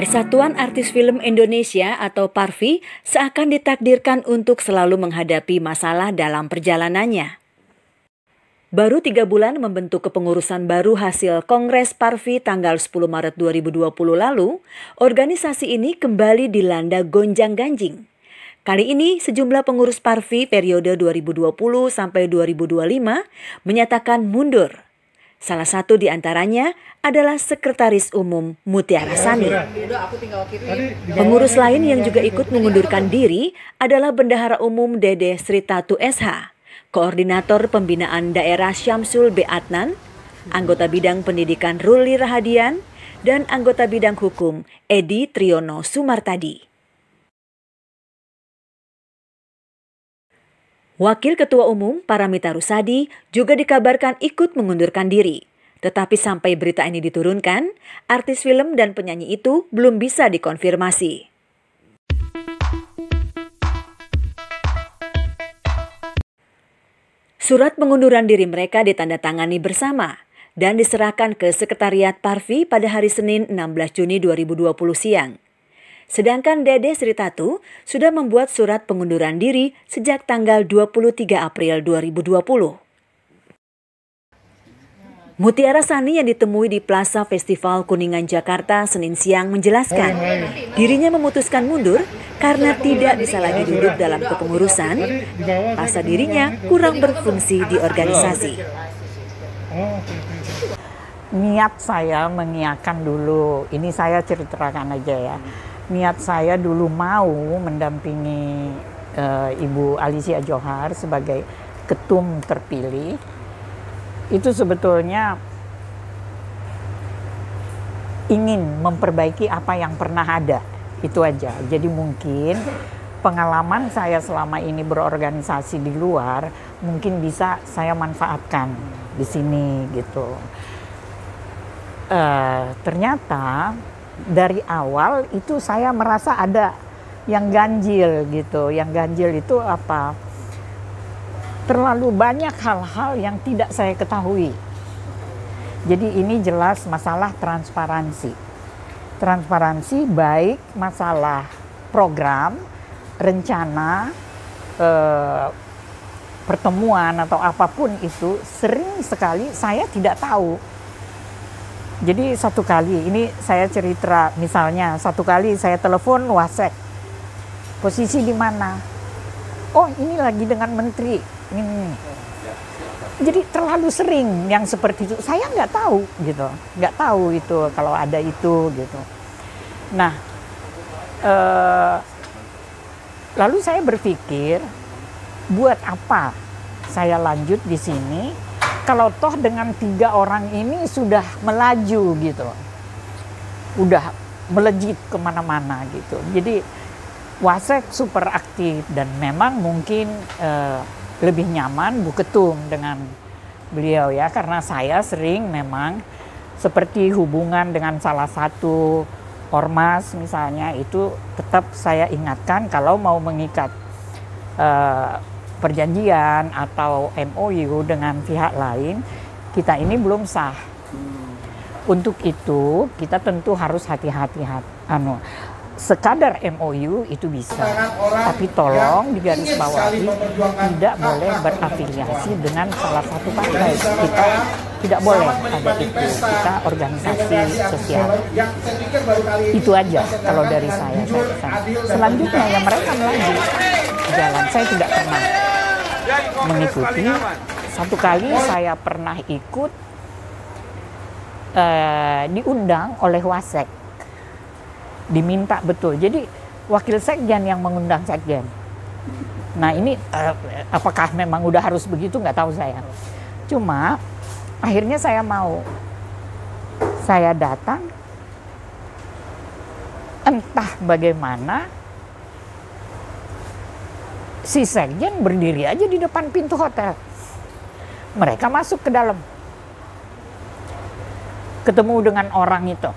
Persatuan Artis Film Indonesia atau PARFI seakan ditakdirkan untuk selalu menghadapi masalah dalam perjalanannya. Baru 3 bulan membentuk kepengurusan baru hasil Kongres PARFI tanggal 10 Maret 2020 lalu, organisasi ini kembali dilanda gonjang-ganjing. Kali ini sejumlah pengurus PARFI periode 2020 sampai 2025 menyatakan mundur. Salah satu di antaranya adalah Sekretaris Umum Mutiara Sani. Pengurus lain yang juga ikut mengundurkan diri adalah Bendahara Umum Dede Sritatu SH, Koordinator Pembinaan Daerah Syamsul B. Adnan, Anggota Bidang Pendidikan Ruli Rahadian, dan Anggota Bidang Hukum Edi Triyono Sumartadi. Wakil Ketua Umum Paramita Rusady juga dikabarkan ikut mengundurkan diri. Tetapi sampai berita ini diturunkan, artis film dan penyanyi itu belum bisa dikonfirmasi. Surat pengunduran diri mereka ditandatangani bersama dan diserahkan ke Sekretariat PARFI pada hari Senin 16 Juni 2020 siang. Sedangkan Dede Sritatu sudah membuat surat pengunduran diri sejak tanggal 23 April 2020. Mutiara Sani yang ditemui di Plaza Festival Kuningan Jakarta Senin siang menjelaskan dirinya memutuskan mundur karena tidak bisa lagi duduk dalam kepengurusan, rasa dirinya kurang berfungsi di organisasi. Niat saya mengiyakan dulu, ini saya ceritakan aja ya. Niat saya dulu mau mendampingi Ibu Alicia Johar sebagai ketum terpilih. Itu sebetulnya ingin memperbaiki apa yang pernah ada, itu aja. Jadi mungkin pengalaman saya selama ini berorganisasi di luar mungkin bisa saya manfaatkan di sini gitu. Ternyata dari awal itu saya merasa ada yang ganjil gitu. Yang ganjil itu apa? Terlalu banyak hal-hal yang tidak saya ketahui. Jadi ini jelas masalah transparansi. Transparansi baik masalah program, rencana, pertemuan atau apapun itu sering sekali saya tidak tahu. Jadi satu kali, ini saya cerita misalnya, satu kali saya telepon Wasek, posisi di mana? Oh ini lagi dengan menteri. Jadi terlalu sering yang seperti itu, saya nggak tahu gitu, nggak tahu itu kalau ada itu gitu. Nah, lalu saya berpikir, buat apa saya lanjut di sini? Kalau toh dengan 3 orang ini sudah melaju gitu, udah melejit kemana-mana gitu. Jadi Wasek super aktif dan memang mungkin lebih nyaman Bu Ketum dengan beliau ya, karena saya sering memang seperti hubungan dengan salah satu ormas misalnya itu tetap saya ingatkan kalau mau mengikat perjanjian atau MOU dengan pihak lain, kita ini belum sah. Untuk itu kita tentu harus hati-hati. Sekadar MOU itu bisa, tapi tolong digarisbawahi tidak boleh berafiliasi dengan salah satu partai. Kita tidak boleh ada itu. Kita organisasi sosial. Itu aja kalau dari saya. Selanjutnya ya mereka melaju jalan. Saya tidak pernah mengikuti. Satu kali saya pernah ikut diundang oleh Wasek, diminta betul. Jadi wakil sekjen yang mengundang sekjen. Nah ini apakah memang udah harus begitu nggak tahu saya. Cuma akhirnya saya mau. Saya datang, entah bagaimana si sekjen berdiri aja di depan pintu hotel. Mereka masuk ke dalam. Ketemu dengan orang itu.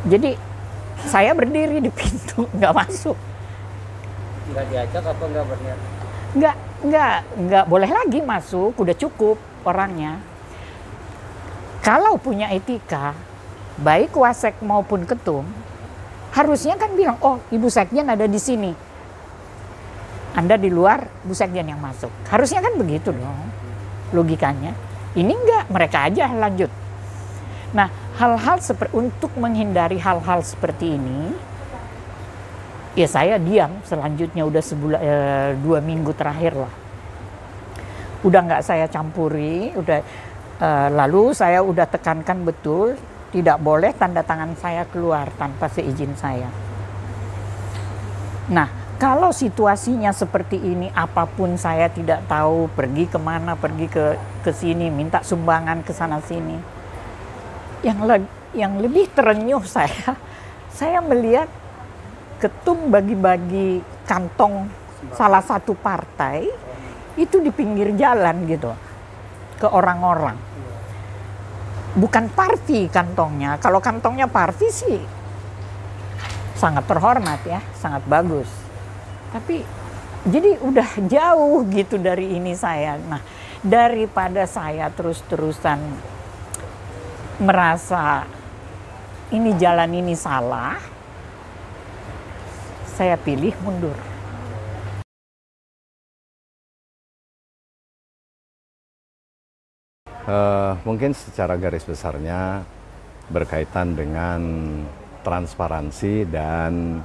Jadi saya berdiri di pintu, nggak masuk. Nggak diajak apa nggak berniat? Nggak boleh lagi masuk, udah cukup orangnya. Kalau punya etika, baik wasek maupun ketum, harusnya kan bilang, oh Ibu Sekjen ada di sini. Anda di luar, Bu Sekjen yang masuk. Harusnya kan begitu dong logikanya. Ini enggak, mereka aja lanjut. Nah, hal-hal seperti untuk menghindari hal-hal seperti ini, ya saya diam selanjutnya udah 2 minggu terakhir lah. Udah nggak saya campuri, lalu saya udah tekankan betul tidak boleh tanda tangan saya keluar tanpa seizin saya. Nah, kalau situasinya seperti ini, apapun saya tidak tahu, pergi kemana, pergi ke sini, minta sumbangan ke sana sini. Yang lebih terenyuh saya melihat ketum bagi-bagi kantong salah satu partai itu di pinggir jalan gitu ke orang-orang. Bukan parvi kantongnya. Kalau kantongnya parvi sih sangat terhormat ya, sangat bagus. Tapi jadi udah jauh gitu dari ini saya. Nah, daripada saya terus-terusan merasa ini jalan ini salah, saya pilih mundur. Mungkin secara garis besarnya berkaitan dengan transparansi dan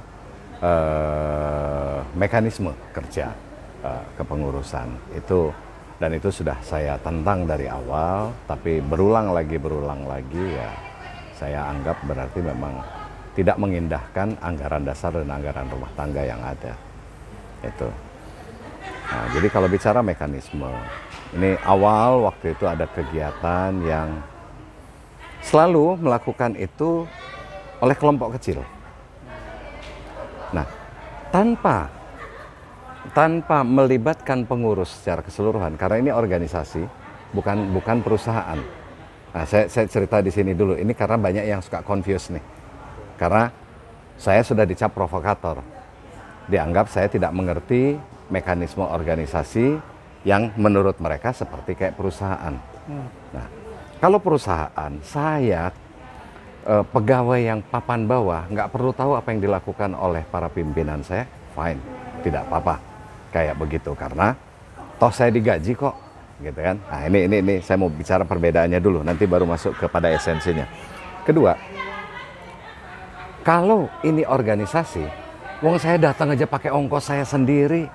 mekanisme kerja kepengurusan itu, dan itu sudah saya tentang dari awal, tapi berulang lagi ya saya anggap berarti memang tidak mengindahkan anggaran dasar dan anggaran rumah tangga yang ada itu. Nah, jadi kalau bicara mekanisme, ini awal waktu itu ada kegiatan yang selalu melakukan itu oleh kelompok kecil. Nah, tanpa melibatkan pengurus secara keseluruhan, karena ini organisasi, bukan perusahaan. Nah, saya cerita di sini dulu. Ini karena banyak yang suka confuse nih. Karena saya sudah dicap provokator. Dianggap saya tidak mengerti mekanisme organisasi yang menurut mereka seperti kayak perusahaan. Nah, kalau perusahaan, saya pegawai yang papan bawah nggak perlu tahu apa yang dilakukan oleh para pimpinan saya, fine, tidak apa-apa kayak begitu, karena toh saya digaji kok, gitu kan. Nah, ini saya mau bicara perbedaannya dulu, nanti baru masuk kepada esensinya. Kedua, kalau ini organisasi, wong saya datang aja pakai ongkos saya sendiri,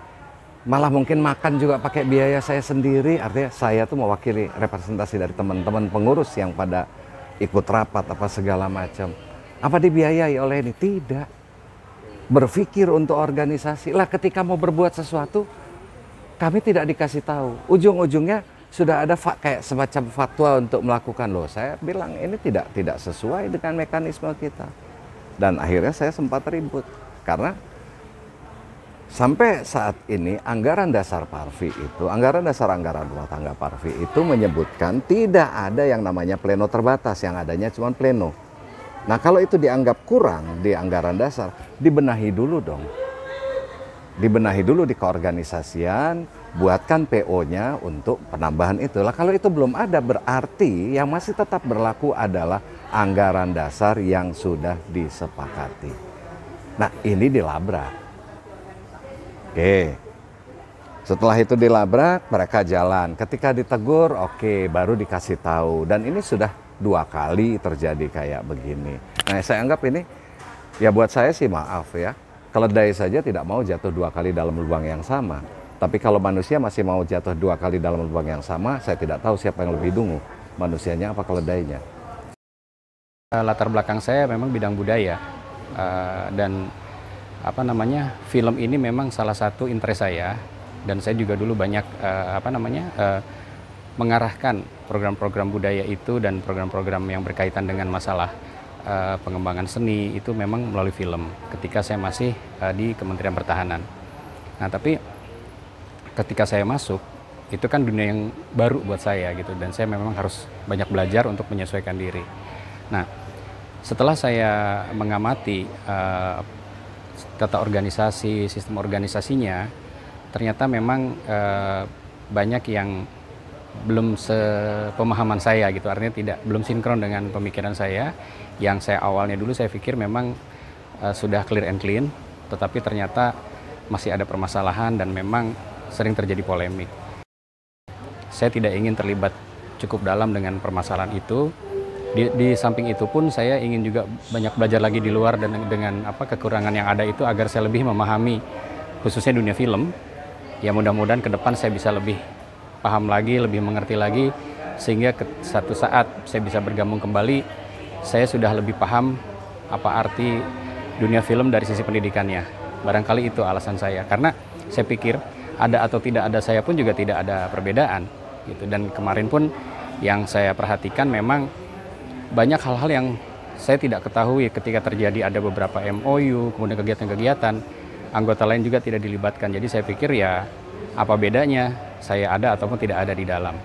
malah mungkin makan juga pakai biaya saya sendiri, artinya saya tuh mewakili representasi dari teman-teman pengurus yang pada ikut rapat apa segala macam. Apa dibiayai oleh ini? Tidak. Berpikir untuk organisasi. Lah ketika mau berbuat sesuatu, kami tidak dikasih tahu. Ujung-ujungnya sudah ada kayak semacam fatwa untuk melakukan. Loh, saya bilang ini tidak sesuai dengan mekanisme kita. Dan akhirnya saya sempat ribut. Karena sampai saat ini anggaran dasar Parvi itu, anggaran dasar anggaran rumah tangga Parvi itu menyebutkan tidak ada yang namanya pleno terbatas, yang adanya cuma pleno. Nah, kalau itu dianggap kurang di anggaran dasar, dibenahi dulu dong. Dibenahi dulu di keorganisasian, buatkan PO-nya untuk penambahan itu. Lah kalau itu belum ada, berarti yang masih tetap berlaku adalah anggaran dasar yang sudah disepakati. Nah, ini dilabrak. Oke, setelah itu dilabrak, mereka jalan. Ketika ditegur, oke, baru dikasih tahu. Dan ini sudah 2 kali terjadi kayak begini. Nah, saya anggap ini, ya buat saya sih maaf ya. Keledai saja tidak mau jatuh 2 kali dalam lubang yang sama. Tapi kalau manusia masih mau jatuh 2 kali dalam lubang yang sama, saya tidak tahu siapa yang lebih dungu. Manusianya apa keledainya. Latar belakang saya memang bidang budaya. Dan film ini memang salah satu interest saya, dan saya juga dulu banyak mengarahkan program-program budaya itu dan program-program yang berkaitan dengan masalah pengembangan seni itu memang melalui film ketika saya masih di Kementerian Pertahanan. Nah, tapi ketika saya masuk itu kan dunia yang baru buat saya gitu, dan saya memang harus banyak belajar untuk menyesuaikan diri. Nah, setelah saya mengamati tata organisasi, sistem organisasinya, ternyata memang banyak yang belum sepemahaman saya gitu, artinya belum sinkron dengan pemikiran saya. Yang saya awalnya dulu saya pikir memang sudah clear and clean, tetapi ternyata masih ada permasalahan dan memang sering terjadi polemik. Saya tidak ingin terlibat cukup dalam dengan permasalahan itu. Di samping itu pun saya ingin juga banyak belajar lagi di luar dan dengan kekurangan yang ada itu agar saya lebih memahami khususnya dunia film. Ya mudah-mudahan ke depan saya bisa lebih paham lagi, lebih mengerti lagi, sehingga satu saat saya bisa bergabung kembali, saya sudah lebih paham apa arti dunia film dari sisi pendidikannya. Barangkali itu alasan saya, karena saya pikir ada atau tidak ada saya pun juga tidak ada perbedaan gitu. Dan kemarin pun yang saya perhatikan memang banyak hal-hal yang saya tidak ketahui ketika terjadi ada beberapa MOU, kemudian kegiatan-kegiatan, anggota lain juga tidak dilibatkan. Jadi saya pikir ya apa bedanya saya ada ataupun tidak ada di dalam.